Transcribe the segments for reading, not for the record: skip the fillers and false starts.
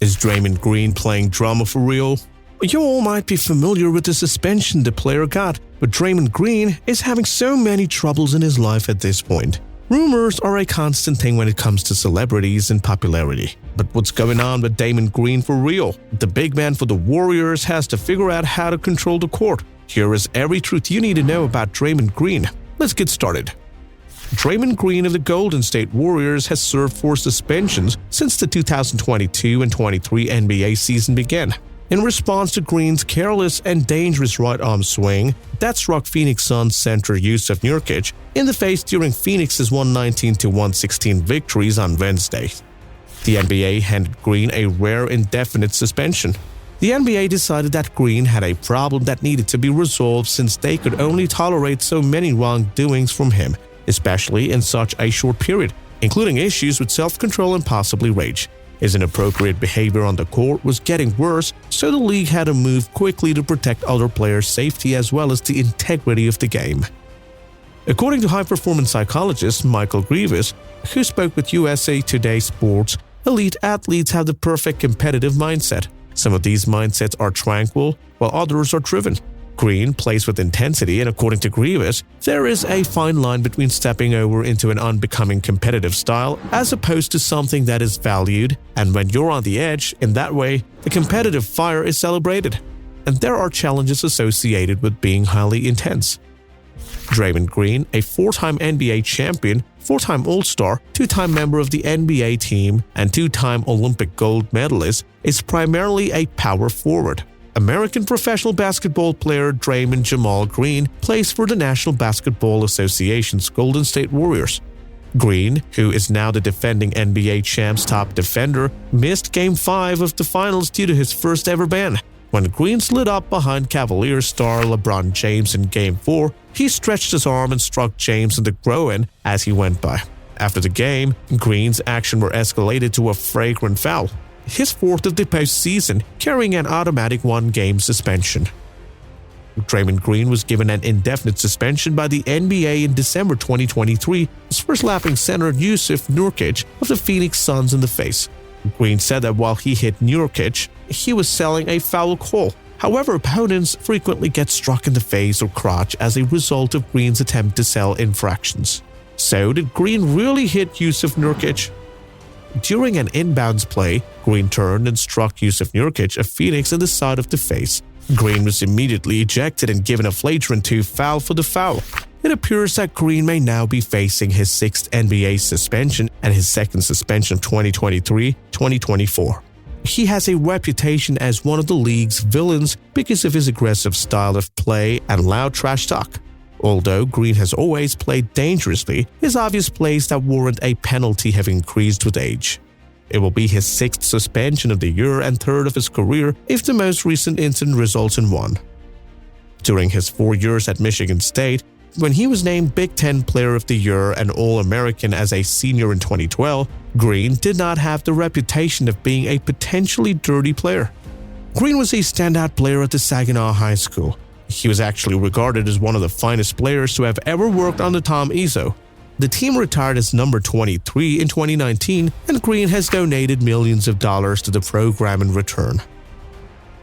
Is Draymond Green playing drama for real? You all might be familiar with the suspension the player got, but Draymond Green is having so many troubles in his life at this point. Rumors are a constant thing when it comes to celebrities and popularity. But what's going on with Draymond Green for real? The big man for the Warriors has to figure out how to control the court. Here is every truth you need to know about Draymond Green. Let's get started. Draymond Green of the Golden State Warriors has served 4 suspensions since the 2022 and 23 NBA season began. In response to Green's careless and dangerous right-arm swing that struck Phoenix Suns center Jusuf Nurkic in the face during Phoenix's 119-116 victories on Wednesday. The NBA handed Green a rare indefinite suspension. The NBA decided that Green had a problem that needed to be resolved since they could only tolerate so many wrongdoings from him, especially in such a short period, including issues with self-control and possibly rage. His inappropriate behavior on the court was getting worse, so the league had to move quickly to protect other players' safety as well as the integrity of the game. According to high-performance psychologist Michael Grievous, who spoke with USA Today Sports, elite athletes have the perfect competitive mindset. Some of these mindsets are tranquil, while others are driven. Green plays with intensity, and according to Grievous, there is a fine line between stepping over into an unbecoming competitive style as opposed to something that is valued, and when you're on the edge, in that way, the competitive fire is celebrated. And there are challenges associated with being highly intense. Draymond Green, a 4-time NBA champion, 4-time All-Star, 2-time member of the NBA team, and 2-time Olympic gold medalist, is primarily a power forward. American professional basketball player Draymond Jamal Green plays for the National Basketball Association's Golden State Warriors. Green, who is now the defending NBA champ's top defender, missed Game 5 of the finals due to his first ever ban. When Green slid up behind Cavaliers star LeBron James in Game 4, he stretched his arm and struck James in the groin as he went by. After the game, Green's actions were escalated to a flagrant foul, his 4th of the postseason, carrying an automatic 1-game suspension. Draymond Green was given an indefinite suspension by the NBA in December 2023 for slapping center Jusuf Nurkic of the Phoenix Suns in the face. Green said that while he hit Nurkic, he was selling a foul call. However, opponents frequently get struck in the face or crotch as a result of Green's attempt to sell infractions. So, did Green really hit Jusuf Nurkic? During an inbounds play, Green turned and struck Jusuf Nurkic of Phoenix in the side of the face. Green was immediately ejected and given a flagrant 2 foul for the foul. It appears that Green may now be facing his 6th NBA suspension and his 2nd suspension of 2023-2024. He has a reputation as one of the league's villains because of his aggressive style of play and loud trash talk. Although Green has always played dangerously, his obvious plays that warrant a penalty have increased with age. It will be his 6th suspension of the year and 3rd of his career if the most recent incident results in one. During his 4 years at Michigan State, when he was named Big Ten Player of the Year and All-American as a senior in 2012, Green did not have the reputation of being a potentially dirty player. Green was a standout player at the Saginaw High School. He was actually regarded as one of the finest players to have ever worked on the Tom Izzo. The team retired as number 23 in 2019, and Green has donated millions of dollars to the program in return.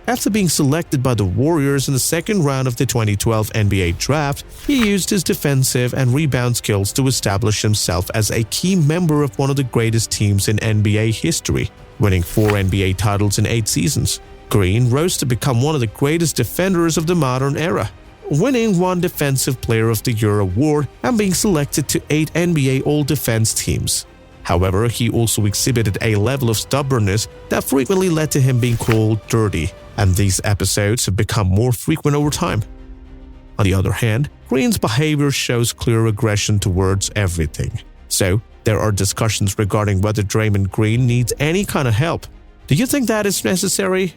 After being selected by the Warriors in the 2nd round of the 2012 NBA draft, he used his defensive and rebound skills to establish himself as a key member of one of the greatest teams in NBA history, winning 4 NBA titles in 8 seasons. Green rose to become one of the greatest defenders of the modern era, winning 1 Defensive Player of the Year award and being selected to 8 NBA All-Defense teams. However, he also exhibited a level of stubbornness that frequently led to him being called dirty, and these episodes have become more frequent over time. On the other hand, Green's behavior shows clear aggression towards everything. So, there are discussions regarding whether Draymond Green needs any kind of help. Do you think that is necessary?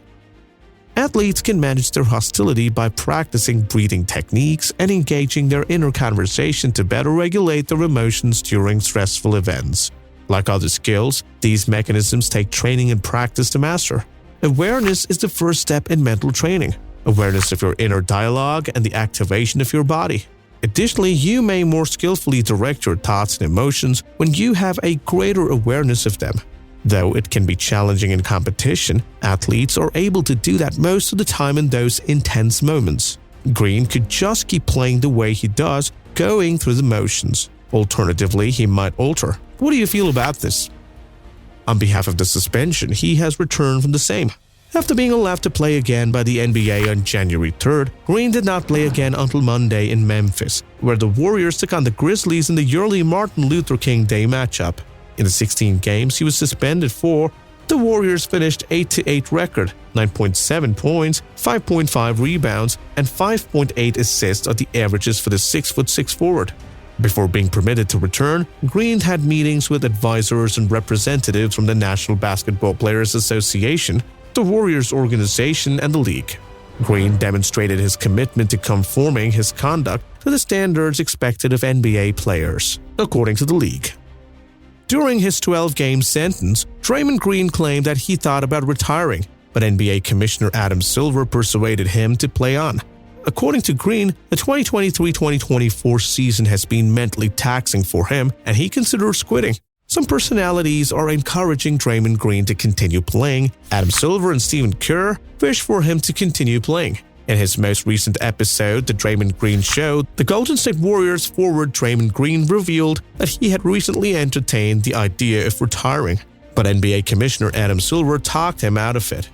Athletes can manage their hostility by practicing breathing techniques and engaging their inner conversation to better regulate their emotions during stressful events. Like other skills, these mechanisms take training and practice to master. Awareness is the first step in mental training. Awareness of your inner dialogue and the activation of your body. Additionally, you may more skillfully direct your thoughts and emotions when you have a greater awareness of them. Though it can be challenging in competition, athletes are able to do that most of the time in those intense moments. Green could just keep playing the way he does, going through the motions. Alternatively, he might alter. What do you feel about this? On behalf of the suspension, he has returned from the same. After being allowed to play again by the NBA on January 3rd, Green did not play again until Monday in Memphis, where the Warriors took on the Grizzlies in the yearly Martin Luther King Day matchup. In the 16 games he was suspended for, the Warriors finished 8-8 record, 9.7 points, 5.5 rebounds, and 5.8 assists are the averages for the 6'6" forward. Before being permitted to return, Green had meetings with advisors and representatives from the National Basketball Players Association, the Warriors organization, and the league. Green demonstrated his commitment to conforming his conduct to the standards expected of NBA players, according to the league. During his 12-game sentence, Draymond Green claimed that he thought about retiring, but NBA Commissioner Adam Silver persuaded him to play on. According to Green, the 2023-2024 season has been mentally taxing for him, and he considers quitting. Some personalities are encouraging Draymond Green to continue playing. Adam Silver and Stephen Kerr wish for him to continue playing. In his most recent episode, The Draymond Green Show, the Golden State Warriors forward Draymond Green revealed that he had recently entertained the idea of retiring, but NBA Commissioner Adam Silver talked him out of it.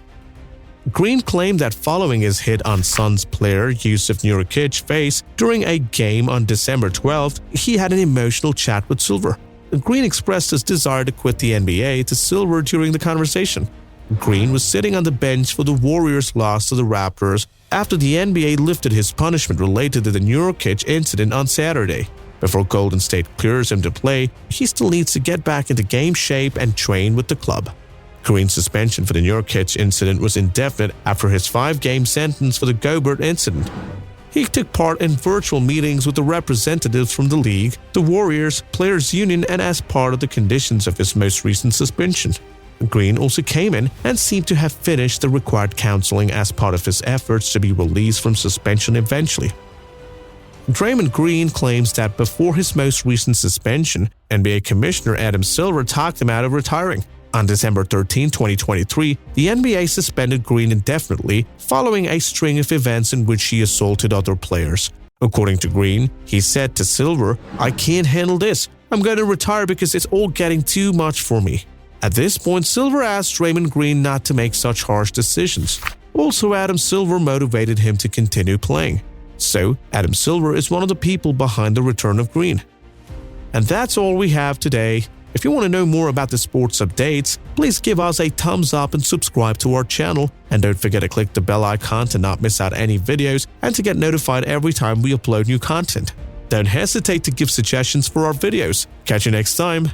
Green claimed that following his hit on Suns player Jusuf Nurkic's face during a game on December 12th, he had an emotional chat with Silver. Green expressed his desire to quit the NBA to Silver during the conversation. Green was sitting on the bench for the Warriors' loss to the Raptors after the NBA lifted his punishment related to the Nurkic incident on Saturday. Before Golden State clears him to play, he still needs to get back into game shape and train with the club. Green's suspension for the Nurkic incident was indefinite after his 5-game sentence for the Gobert incident. He took part in virtual meetings with the representatives from the league, the Warriors, Players Union, and as part of the conditions of his most recent suspension. Green also came in and seemed to have finished the required counseling as part of his efforts to be released from suspension eventually. Draymond Green claims that before his most recent suspension, NBA Commissioner Adam Silver talked him out of retiring. On December 13, 2023, the NBA suspended Green indefinitely following a string of events in which he assaulted other players. According to Green, he said to Silver, "I can't handle this. I'm going to retire because it's all getting too much for me." At this point, Silver asked Draymond Green not to make such harsh decisions. Also, Adam Silver motivated him to continue playing. So, Adam Silver is one of the people behind the return of Green. And that's all we have today. If you want to know more about the sports updates, please give us a thumbs up and subscribe to our channel. And don't forget to click the bell icon to not miss out any videos and to get notified every time we upload new content. Don't hesitate to give suggestions for our videos. Catch you next time.